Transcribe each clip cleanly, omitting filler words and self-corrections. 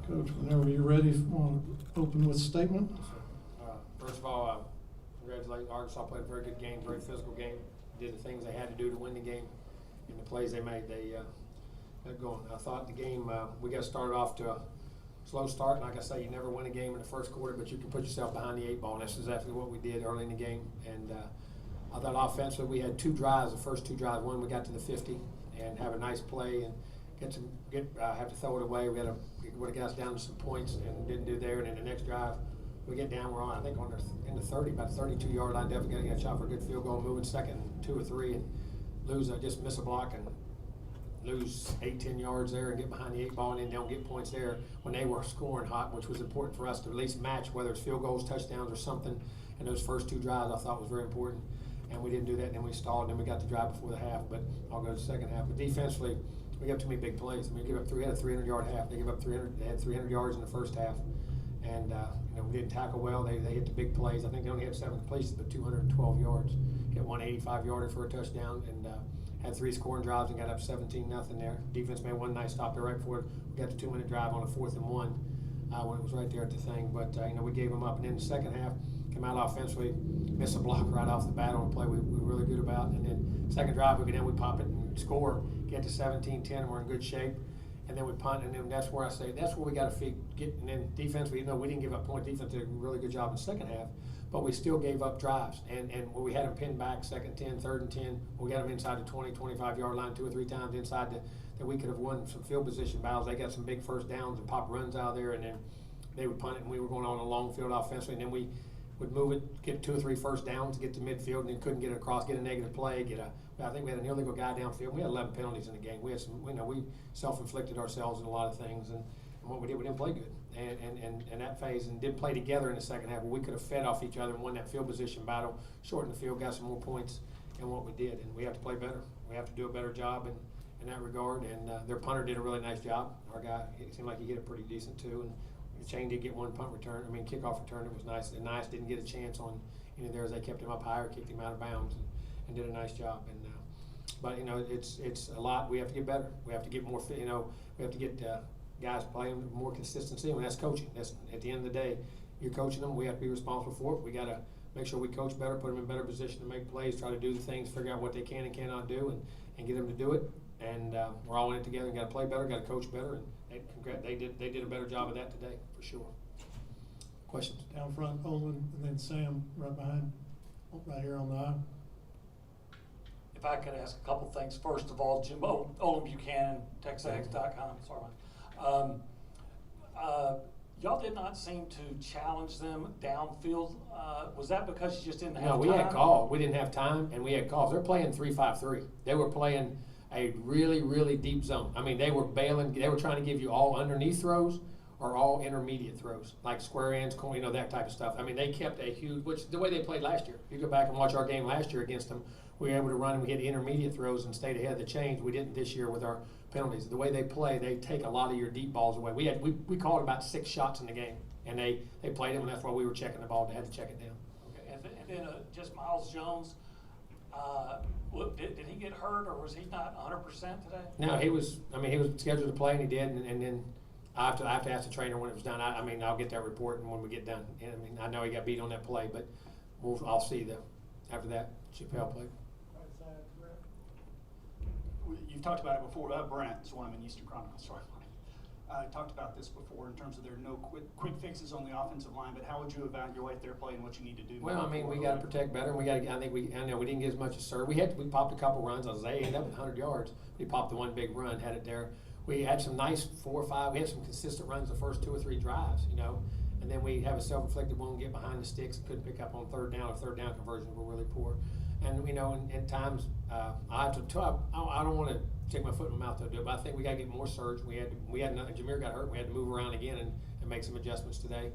Coach, whenever you're ready, want to open with a statement? First of all, congratulate Arkansas. Played a very good game, very physical game. Did the things they had to do to win the game, and the plays they made, they got going. I thought the game, we got started off to a slow start. Like I say, you never win a game in the first quarter, but you can put yourself behind the 8 ball, and that's exactly what we did early in the game. And I thought offensively, we had 2 drives. The first 2 drives, one we got to the 50 and have a nice play and have to throw it away. We would have got us down to some points and didn't do there. And then the next drive, we get down. We're on, I think, in the 30, about the 32-yard line. Definitely got a shot for a good field goal, moving second and 2 or 3, and just miss a block and lose 8-10 yards there and get behind the 8 ball, and then don't get points there when they were scoring hot, which was important for us to at least match, whether it's field goals, touchdowns, or something. And those first 2 drives I thought was very important, and we didn't do that. And then we stalled, and then we got the drive before the half. But I'll go to the second half. But defensively, we got too many big plays. I mean, we had a 300-yard half. They had 300 yards in the first half, and we didn't tackle well. They hit the big plays. I think they only had 7 completions, but 212 yards. Hit one 85-yarder for a touchdown, and had 3 scoring drives and got up 17-0 there. Defense made one nice stop there right before we got the 2-minute drive on a 4th and 1 when it was right there at the thing. But we gave them up, and then the second half came out offensively, missed a block right off the bat on a play we were really good about, and then second drive we pop it and score, get to 17-10, and we're in good shape. And then we punt, and then that's where I say that's where we got to get. And then defensively, we didn't give up points. Defense did a really good job in the second half, but we still gave up drives. And where we had them pinned back, 2nd 10, 3rd and 10, we got them inside the 20, 25-yard line 2 or 3 times inside that we could have won some field position battles. They got some big first downs and pop runs out there, and then they would punt it, and we were going on a long field offensively, and then we would move it, get 2 or 3 first downs, get to midfield, and then couldn't get it across, get a negative play, I think we had an illegal guy downfield. We had 11 penalties in the game. We had some, we self-inflicted ourselves in a lot of things, and what we did, we didn't play good. And that phase, and didn't play together in the second half, but we could have fed off each other and won that field position battle, shortened the field, got some more points in what we did, and we have to play better. We have to do a better job in that regard, and their punter did a really nice job. Our guy, it seemed like he hit it pretty decent too, and Shane did get one kickoff return. It was nice. And Nice didn't get a chance on any of theirs. They kept him up higher, kicked him out of bounds, and did a nice job. But it's a lot. We have to get better. We have to get more. We have to get guys playing more consistency. And that's coaching. That's at the end of the day, you're coaching them. We have to be responsible for it. We got to make sure we coach better, put them in better position to make plays, try to do the things, figure out what they can and cannot do, and get them to do it. And we're all in it together. Got to play better. Got to coach better. And they did a better job of that today for sure. Questions? Down front, Olin, and then Sam right behind, right here on the aisle. If I could ask a couple things. First of all, Jimbo, Olin Buchanan, TexAgs.com, sorry. Y'all did not seem to challenge them downfield. Was that because you just didn't have time? No, we had calls. We didn't have time, and we had calls. They're playing 3-5-3. They were playing a really, really deep zone. I mean, they were bailing. They were trying to give you all underneath throws or all intermediate throws, like square ends, that type of stuff. I mean, they kept a huge, which the way they played last year. If you go back and watch our game last year against them, we were able to run and we had intermediate throws and stayed ahead of the chains. We didn't this year with our penalties. The way they play, they take a lot of your deep balls away. We called about 6 shots in the game, and they played them, and that's why we were checking the ball. They had to check it down. Okay, and then just Miles Jones. Did he get hurt, or was he not 100% today? No, he was. He was scheduled to play, and he did. And then I have to ask the trainer when it was done. I'll get that report when we get done. And I know he got beat on that play, but I'll see after that. Chappelle played. You've talked about it before. Brent Swanman, Eastern Chronicle. Sorry, talked about this before in terms of there are no quick fixes on the offensive line. But how would you evaluate their play and what you need to do? Well, we got to protect better. And we got. I know we didn't get as much as Sir. We popped a couple runs. Isaiah ended up with 100 yards. We popped the one big run, had it there. We had some nice 4 or 5. We had some consistent runs the first 2 or 3 drives. And then we have a self-inflicted one, get behind the sticks, couldn't pick up on third down. Or third down conversions were really poor. And in times I have to. I don't want to take my foot in my mouth to do it, but I think we got to get more surge. We had nothing. Jameer got hurt. We had to move around again and make some adjustments today.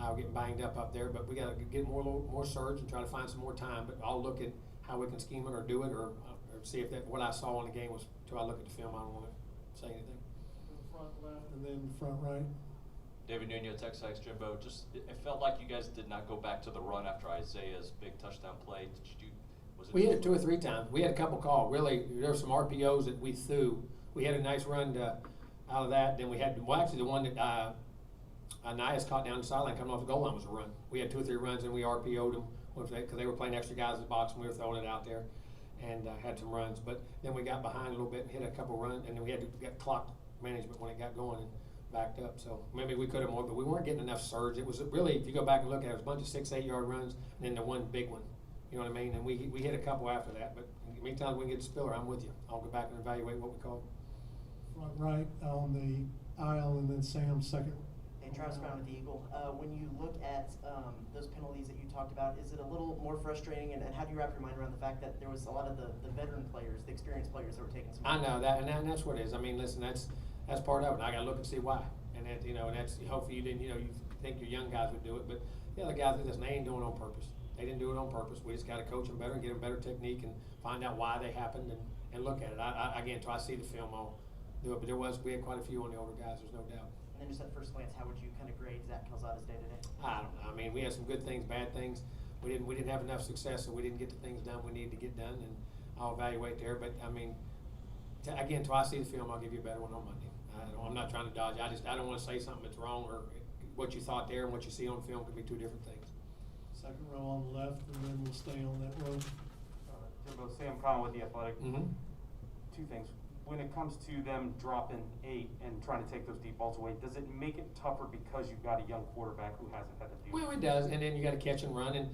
We're getting banged up there, but we got to get more surge and try to find some more time. But I'll look at how we can scheme it or do it or see if what I saw in the game was. Till I look at the film, I don't want to say anything. Front left and then front right. David Nuno, TexAgs, Jimbo. It felt like you guys did not go back to the run after Isaiah's big touchdown play. We hit it 2 or 3 times. We had a couple calls. Really, there were some RPOs that we threw. We had a nice run out of that. Then we had, actually the one that Nias caught down the sideline coming off the goal line was a run. We had 2 or 3 runs and we RPO'd them because they were playing extra guys in the box and we were throwing it out there and had some runs. But then we got behind a little bit and hit a couple runs, and then we had to get clock management when it got going and backed up. So maybe we could have more, but we weren't getting enough surge. It was really, if you go back and look at it, it was a bunch of 6-8 yard runs and then the one big one. You know what I mean? And we hit a couple after that. But meantime, we can get the spiller. I'm with you. I'll go back and evaluate what we called. Front right on the aisle, and then Sam second. Hey, Travis Brown with the Eagle. When you look at those penalties that you talked about, is it a little more frustrating, and how do you wrap your mind around the fact that there was a lot of the veteran players, the experienced players that were taking some? I know that, and that's what it is. I mean, listen, that's part of it. And I got to look and see why. And that, and that's hopefully you didn't, you think your young guys would do it, but the other guys, listen, they ain't doing it on purpose. They didn't do it on purpose. We just got to coach them better and get them better technique and find out why they happened and look at it. Again, until I see the film, I'll do it. But we had quite a few on the older guys. There's no doubt. And then just at first glance, how would you kind of grade Zach Calzada's day-to-day? I don't know. I mean, we had some good things, bad things. We didn't have enough success, so we didn't get the things done we needed to get done, and I'll evaluate there. But I mean, again, until I see the film, I'll give you a better one on Monday. I'm not trying to dodge. I don't want to say something that's wrong, or what you thought there and what you see on film could be 2 different things. Second row on the left, and then we'll stay on that row. Jimbo, Sam Conn with The Athletic. Mm-hmm. 2 things. When it comes to them dropping 8 and trying to take those deep balls away, does it make it tougher because you've got a young quarterback who hasn't had to do Well, it does, and then you got to catch and run, and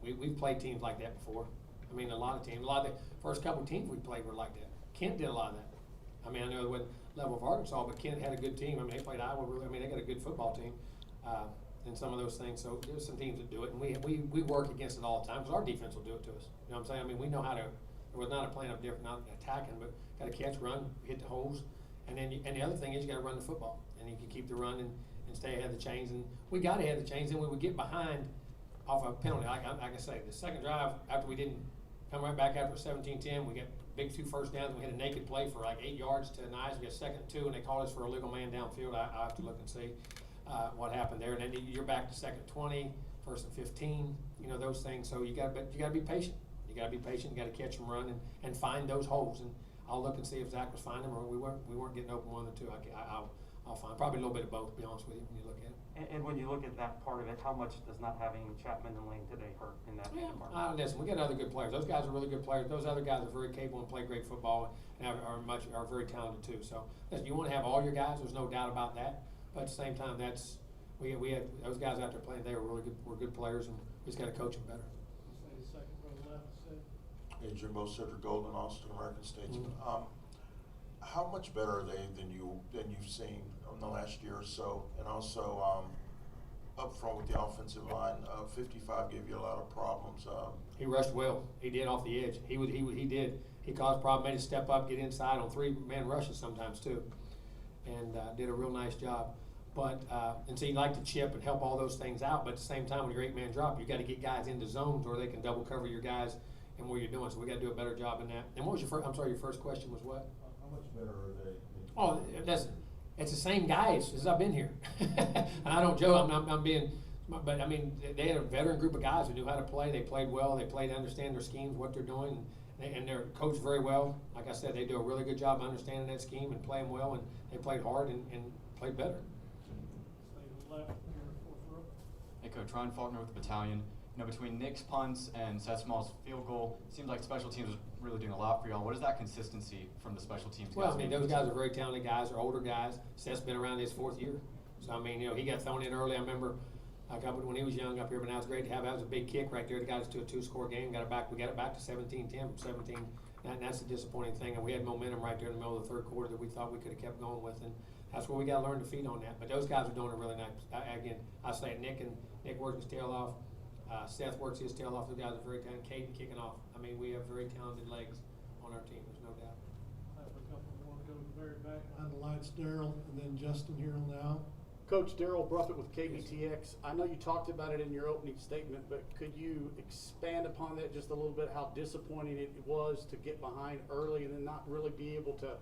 we've played teams like that before. I mean, a lot of the first couple teams we played were like that. Kent did a lot of that. I mean, I know it wasn't level of Arkansas, but Kent had a good team. I mean, they played Iowa really. I mean, they got a good football team, and some of those things. So there's some teams that do it, and we work against it all the time because our defense will do it to us. You know what I'm saying? I mean, we know how to. There was not a plan of different, not attacking, but got to catch, run, hit the holes, and then and the other thing is you got to run the football, and you can keep the run and stay ahead of the chains. And we got ahead of the chains, and we would get behind off a penalty. Like I say, the second drive after we didn't come right back after 17-10, we got big 2 first downs. We had a naked play for like 8 yards to Nice. We got 2nd and 2, and they called us for a legal man downfield. I have to look and see what happened there. And then you're back to 2nd 20, 1st and 15. Those things. So you got to be patient. You got to be patient. You got to catch them, run, and find those holes. And I'll look and see if Zach was finding them or we weren't getting open 1 or 2. I'll find probably a little bit of both. To be honest with you, when you look at it. And when you look at that part of it, how much does not having Chapman and Lane today hurt in that department? Listen, we got other good players. Those guys are really good players. Those other guys are very capable and play great football and are very talented too. So listen, you want to have all your guys. There's no doubt about that. But at the same time, we had those guys out there playing. They were really good. Were good players, and we just got to coach them better. Stay second row left, Sid. Hey, Jimbo, Cedric Golden, Austin American Statesman. Mm-hmm. How much better are they than you've seen in the last year or so? And also up front with the offensive line, 55 gave you a lot of problems. He rushed well. He did off the edge. He did. He caused problems. Made a step up, get inside on 3-man rushes sometimes too, and did a real nice job. But and so you like to chip and help all those things out. But at the same time, when you're 8-man drop, you got to get guys into zones where they can double cover your guys and what you're doing. So we got to do a better job in that. And what was your first? I'm sorry, your first question was what? How much better are they? Oh, it's the same guys as I've been here. And I don't joke. I'm being, but I mean, they had a veteran group of guys who knew how to play. They played well. They played to understand their schemes, what they're doing, and they're coached very well. Like I said, they do a really good job understanding that scheme and playing well. And they played hard and played better. Stay to the left here, 4th row. Hey Coach, Ryan Faulkner with the battalion. Between Nick's punts and Seth Small's field goal, it seems like special teams is really doing a lot for y'all. What is that consistency from the special teams guys? Well, I mean, those guys are very talented guys. They're older guys. Seth's been around his 4th year. So, I mean, he got thrown in early. I remember when he was young up here, but now it's great to have. That was a big kick right there. It got us to a 2-score game. We got it back to 17-10 from 17. And that's the disappointing thing. And we had momentum right there in the middle of the 3rd quarter that we thought we could have kept going with. And that's where we got to learn to feed on that. But those guys are doing a really nice. Again, I say Nick works his tail off. Seth works his tail off. Those guys are very talented. Caden kicking off. I mean, we have very talented legs on our team. There's no doubt. I have a couple who want to go to the very back behind the lights, Daryl, and then Justin here on the aisle. Coach, Daryl Bruffett with KBTX. I know you talked about it in your opening statement, but could you expand upon that just a little bit, how disappointing it was to get behind early and then not really be able to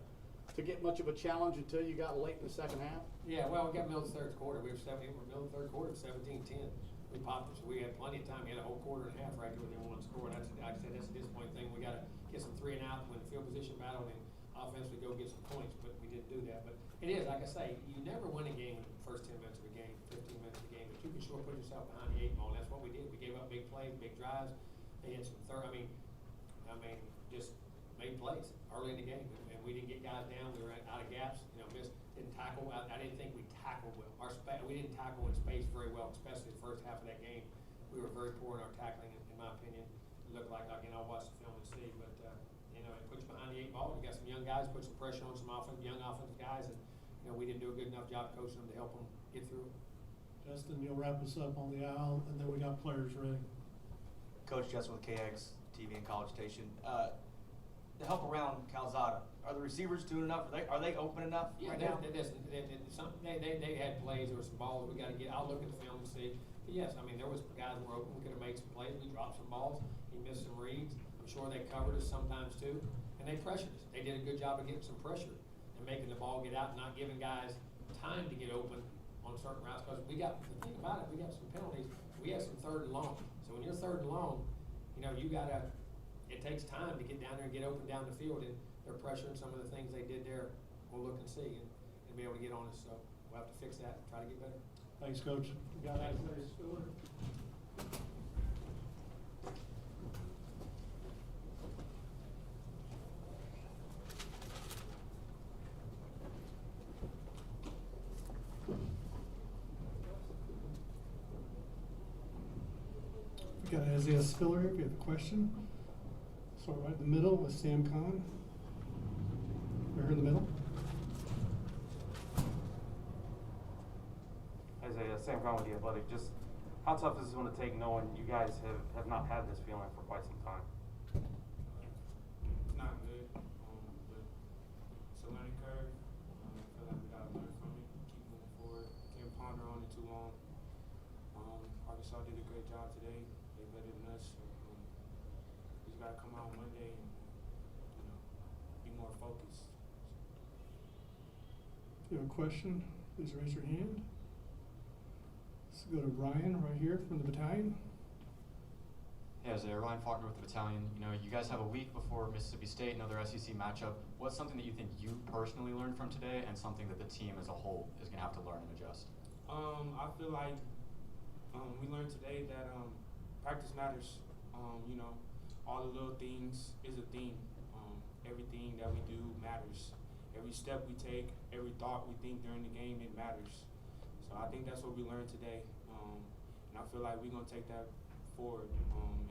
get much of a challenge until you got late in the second half? Yeah, well, we got middle of the 3rd quarter. We were middle of the 3rd quarter, 17-10. We popped it, so we had plenty of time. We had a whole quarter and a half right there with them one score. And like I said, that's a disappointing thing. We got to get some 3 and out, win the field position battle, and offensively go get some points, but we didn't didn't do that. But it is, like I say, you never win a game in the first 10 minutes of a game, 15 minutes of a game, but you can sure put yourself behind the 8 ball. And that's what we did. We gave up big plays, big drives. They had some just made plays early in the game, and we didn't get guys down. We were out of gaps. Didn't tackle. I didn't think we tackled well. We didn't tackle in space very well, especially the first half of that game. We were very poor in our tackling, in my opinion. It looked like, again, I'll watch the film and see, but it puts you behind the 8 ball. We got some young guys, put some pressure on some young offensive guys, and we didn't do a good enough job coaching them to help them get through it. Justin, you'll wrap us up on the aisle, and then we got players ready. Coach Justin with KX TV and College Station. The help around Calzada, are the receivers doing enough? Are they open enough right now? They had plays. There were some balls we got to get. I'll look at the film and see. But yes, there was guys that were open. We could have made some plays. We dropped some balls. He missed some reads. I'm sure they covered us sometimes too, and they pressured us. They did a good job of getting some pressure and making the ball get out, and not giving guys time to get open on certain routes. Because the thing about it, we got some penalties. We had some 3rd and long. So when you're 3rd and long, you gotta. It takes time to get down there and get open down the field, and they're pressuring some of the things they did there. We'll look and see and be able to get on us. So we'll have to fix that and try to get better. Thanks, Coach. We got Isaiah Spiller. We got Isaiah Spiller here. If you have a question, start right in the middle with Sam Kahn. Right here in the middle. Isaiah, Sam Brown with The Athletic. Just how tough is this going to take knowing you guys have not had this feeling for quite some time? It's not good, but it's a learning curve. I feel like we got to learn from it, keep moving forward. Can't ponder on it too long. Arkansas did a great job today. They better than us. So, we just got to come out Monday and be more focused. If you have a question, please raise your hand. Let's go to Ryan right here from the battalion. Hey, Isaiah, Ryan Faulkner with the battalion. You guys have a week before Mississippi State, another SEC matchup. What's something that you think you personally learned from today, and something that the team as a whole is going to have to learn and adjust? I feel like we learned today that practice matters. All the little things is a thing. Everything that we do matters. Every step we take, every thought we think during the game, it matters. So I think that's what we learned today. And I feel like we're going to take that forward,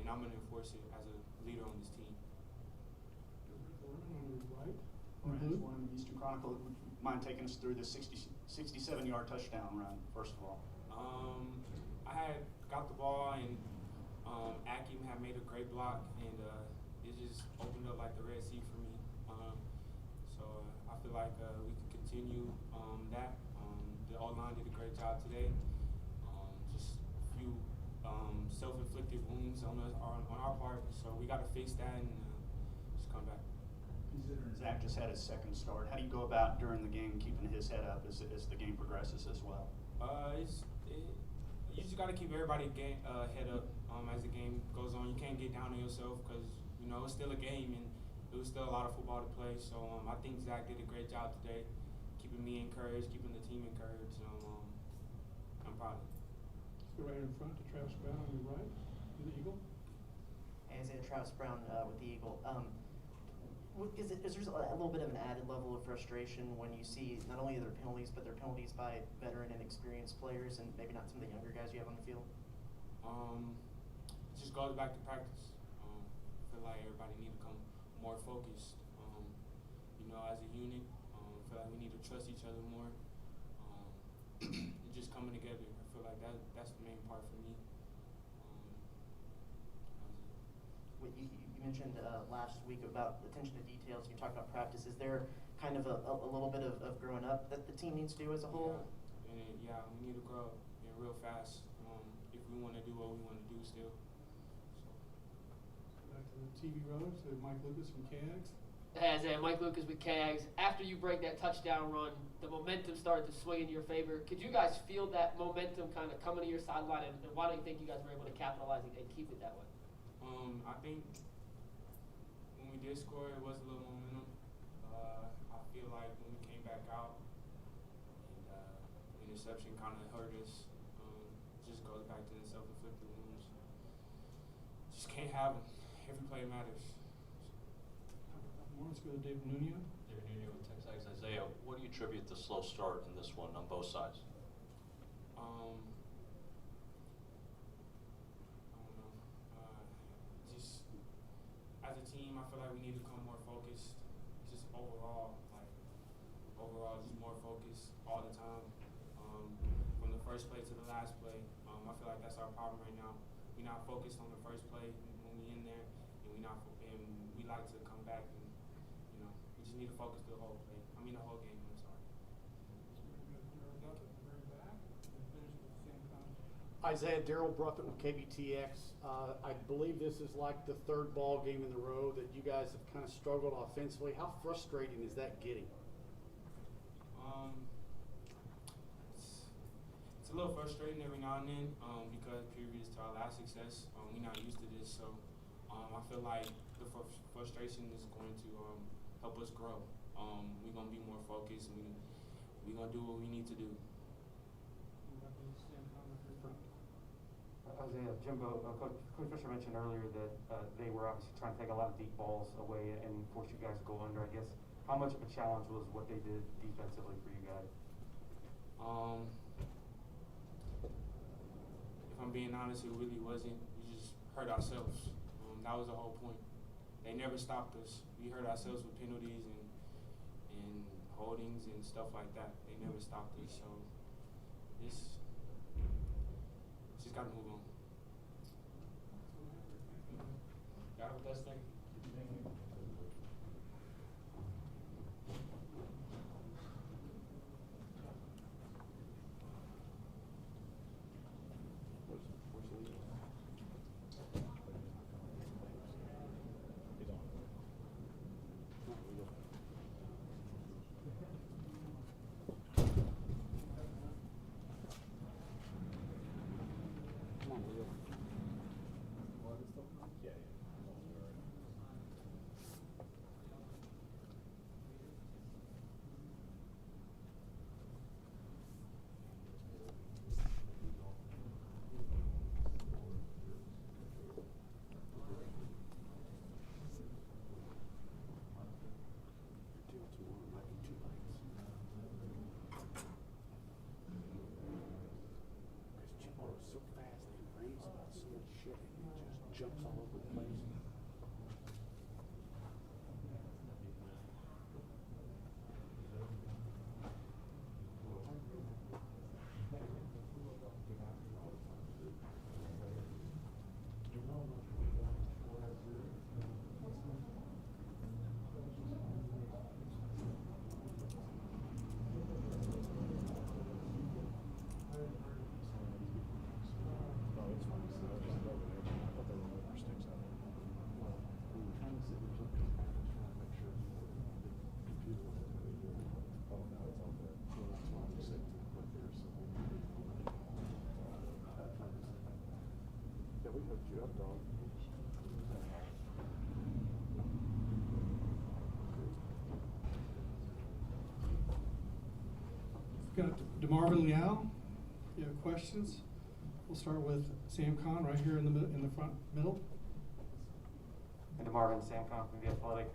and I'm going to enforce it as a leader on this team. Ryan Warren, Eastern Chronicle. Mind taking us through the 67-yard touchdown run, first of all? I had got the ball, and Aggies had made a great block, and it just opened up like the Red Sea for me. So I feel like we can continue that. The O-line did a great job today. Just a few self-inflicted wounds on our part, so we got to fix that and just come back. Considering Zach just had his second start, how do you go about during the game keeping his head up as the game progresses as well? You just got to keep everybody head up as the game goes on. You can't get down on yourself because it's still a game and it was still a lot of football to play. So I think Zach did a great job today, keeping me encouraged, keeping the team encouraged. I'm proud of it. Let's go right in front to Travis Brown on your right, the Eagle. Isaiah, Travis Brown with the Eagle. Is there a little bit of an added level of frustration when you see not only their penalties, but their penalties by veteran and experienced players, and maybe not some of the younger guys you have on the field? It just goes back to practice. I feel like everybody need to come more focused. As a unit, I feel like we need to trust each other more. And just coming together. I feel like that's the main part for me. You mentioned last week about attention to details. You talked about practice. Is there kind of a little bit of growing up that the team needs to do as a whole? Yeah, we need to grow real fast if we want to do what we want to do still. Go back to the TV row to Mike Lucas from KAGS. Hey, Isaiah, Mike Lucas with KAGS. After you break that touchdown run, the momentum started to swing in your favor. Could you guys feel that momentum kind of coming to your sideline, and why do you think you guys were able to capitalize and keep it that way? I think when we did score, it was a little momentum. I feel like when we came back interception kind of hurt us. Just goes back to the self-inflicted wounds. Just can't have them. Every play matters. More, let's go to David Nuno. David Nuno with Texas. Isaiah, what do you attribute the slow start in this one on both sides? I don't know. Just as a team, I feel like we need to come more focused. Just overall, just more focused all the time. From the first play to the last play, I feel like that's our problem right now. We're not focused on the first play when we in there, and we like to come back and we just need to focus the whole play. The whole game. I'm sorry. Isaiah, Daryl Bruffett with KBTX. I believe this is like the third ball game in a row that you guys have kind of struggled offensively. How frustrating is that getting? It's a little frustrating every now and then because previous to our last success, we're not used to this. So I feel like the frustration is going to help us grow. We're going to be more focused, and we're going to do what we need to do. Isaiah, Jimbo, Coach Fisher mentioned earlier that they were obviously trying to take a lot of deep balls away and force you guys to go under. I guess, how much of a challenge was what they did defensively for you guys? If I'm being honest, it really wasn't. We just hurt ourselves. That was the whole point. They never stopped us. We hurt ourselves with penalties and holdings and stuff like that. They never stopped us. So just got to move on. Got it with that thing. Jumps all over the place. We hooked you up, dog. We've got DeMarvin Leal. If you have questions, we'll start with Sam Khan right here in the front middle. And DeMarvin, Sam Conn from The Athletic.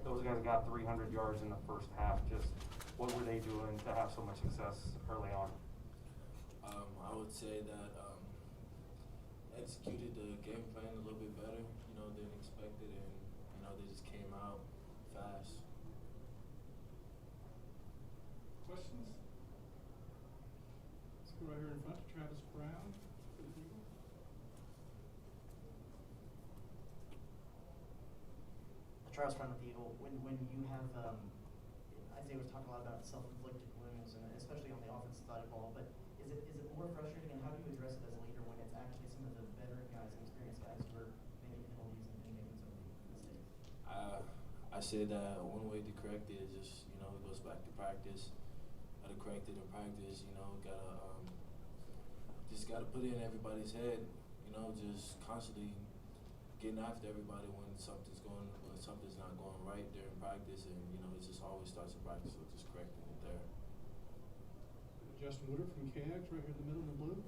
Those guys got 300 yards in the first half. Just what were they doing to have so much success early on? I would say that executed the game plan a little bit better, than expected, and they just came out fast. Questions? Let's go right here in front to Travis Brown for the Eagles. Travis Brown with the Eagle. When you have Isaiah was talking a lot about self-inflicted wounds, and especially on the offensive side of the ball, but is it more frustrating, and how do you address it as a leader when it's actually some of the veteran guys and experienced guys who are making penalties and making some of the mistakes? I say that one way to correct it is just, it goes back to practice. How to correct it in practice, gotta put it in everybody's head, just constantly getting after everybody when something's not going right during practice, and it just always starts in practice, so just correcting it there. Justin Woodard from KAGS, right here in the middle in the blue.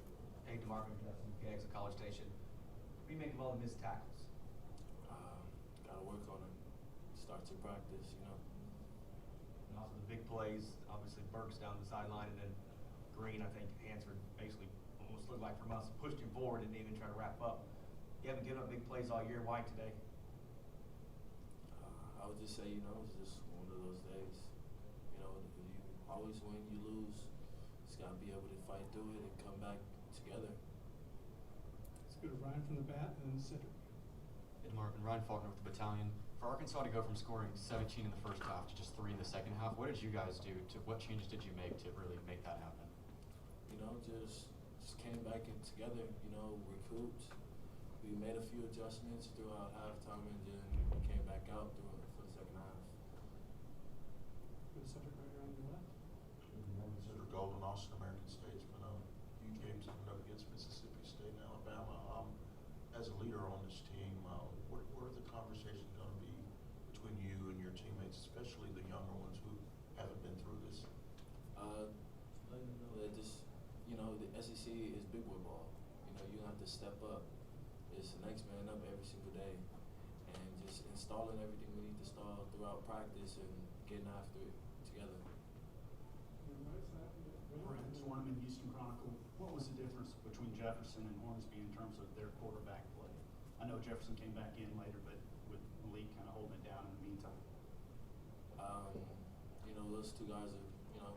Hey, DeMarvin, Justin, Aggies at College Station. What do you make of all the missed tackles? Gotta work on it. Start to practice, you know. And also the big plays, obviously Burks down the sideline, and then Green, I think, answered basically almost looked like from us, pushed him forward and didn't even try to wrap up. You haven't given up big plays all year. Why today? I would just say, you know, it's just one of those days. You know, you always win, you lose. Just gotta be able to fight through it and come back together. Let's go to Ryan from the bat and then Cedric. DeMarvin, Ryan Faulkner with the Battalion. For Arkansas to go from scoring 17 in the first half to just 3 in the second half, what did you guys do? What changes did you make to really make that happen? You know, just came back in together, you know, recouped. We made a few adjustments throughout halftime and then came back out for the second half. Go to Cedric right here on your left. Cedric Golden, Austin American Statesman. Huge games coming up against Mississippi State and Alabama. As a leader on this team, what are the conversations going to be between you and your teammates, especially the younger ones who haven't been through this? Letting them know that this, you know, the SEC is big boy ball. You know, you have to step up. It's the next man up every single day, and just installing everything we need to install throughout practice and getting after it together. Brent Swarman, Houston Chronicle. What was the difference between Jefferson and Hornsby in terms of their quarterback play? I know Jefferson came back in later, but with Leal kind of holding it down in the meantime. You know, those two guys are, you know,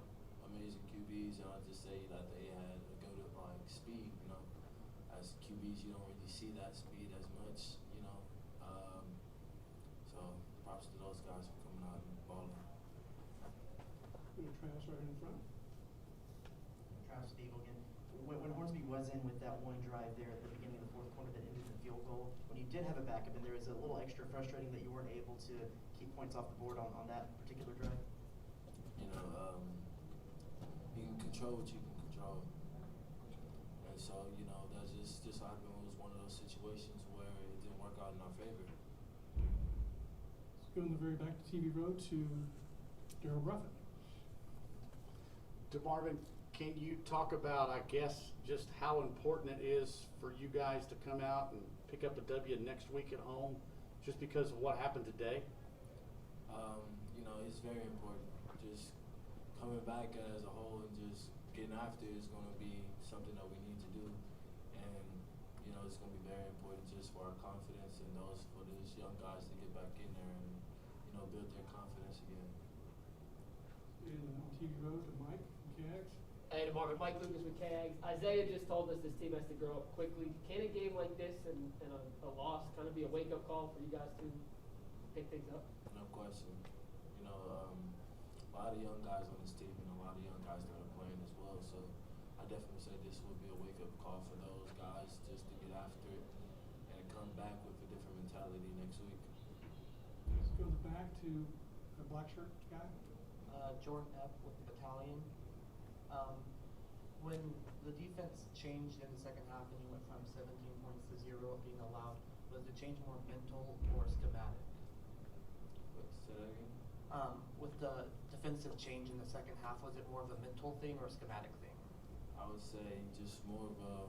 amazing QBs, and I'll just say that they had a good like speed. You know, as QBs, you don't really see that speed as much. You know, so props to those guys for coming out and balling. Go to Travis right in front. Travis Spiegel again. When Hornsby was in with that one drive there at the beginning of the fourth quarter that ended in field goal, when you did have a backup in there, is it a little extra frustrating that you weren't able to keep points off the board on that particular drive? You know, you can control what you can control, and so you know that just happened. It was one of those situations where it didn't work out in our favor. Let's go in the very back to TV row to Darrell Ruffin. DeMarvin, can you talk about, I guess, just how important it is for you guys to come out and pick up a W next week at home, just because of what happened today? You know, it's very important. Just coming back as a whole and just getting after it is going to be something that we need to do, and you know, it's going to be very important just for our confidence and for these young guys to get back in there and you know build their confidence again. In TV row to Mike from KAGS. Hey, DeMarvin, Mike Lucas with KAGS. Isaiah just told us this team has to grow up quickly. Can a game like this and a loss kind of be a wake-up call for you guys to pick things up? No question. You know, a lot of young guys on this team and a lot of young guys that are playing as well. So I definitely say this would be a wake-up call for those guys just to get after it and come back with a different mentality next week. Let's go to the back to the black shirt guy. Jordan Epp with the Battalion. When the defense changed in the second half and you went from 17 points to 0 being allowed, was the change more mental or schematic? Say that again? With the defensive change in the second half, was it more of a mental thing or a schematic thing? I would say just more of a.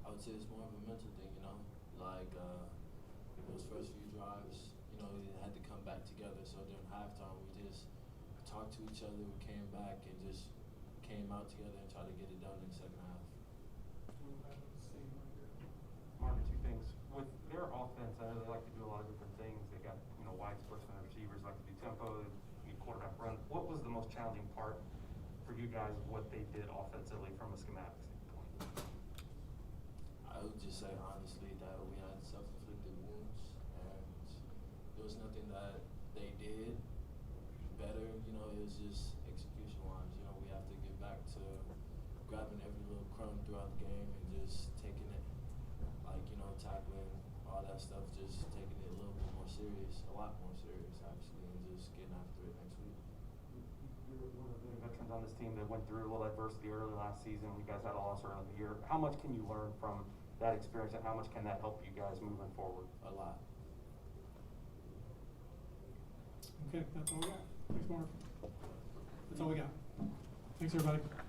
I would say it's more of a mental thing, you know. Like those first few drives, you know, we had to come back together. So during halftime, we just talked to each other. We came back and just came out together and tried to get it done in the second half. Marvin, two things. With their offense, I know they like to do a lot of different things. They got, you know, wide splits from their receivers, like to do tempo, quarterback run. What was the most challenging part for you guys, what they did offensively from a schematic standpoint? I would just say honestly that we had self-inflicted wounds, and there was nothing that they did better. You know, it was just execution-wise. You know, we have to get back to grabbing every little crumb throughout the game and just taking it, like, you know, tackling, all that stuff, just taking it a little bit more serious, a lot more serious actually, and just getting after it next week. You're one of the veterans on this team that went through a little adversity early last season. You guys had a loss early in the year. How much can you learn from that experience, and how much can that help you guys moving forward? A lot. Okay, that's all we got. Thanks, Marv. That's all we got. Thank Thanks, everybody.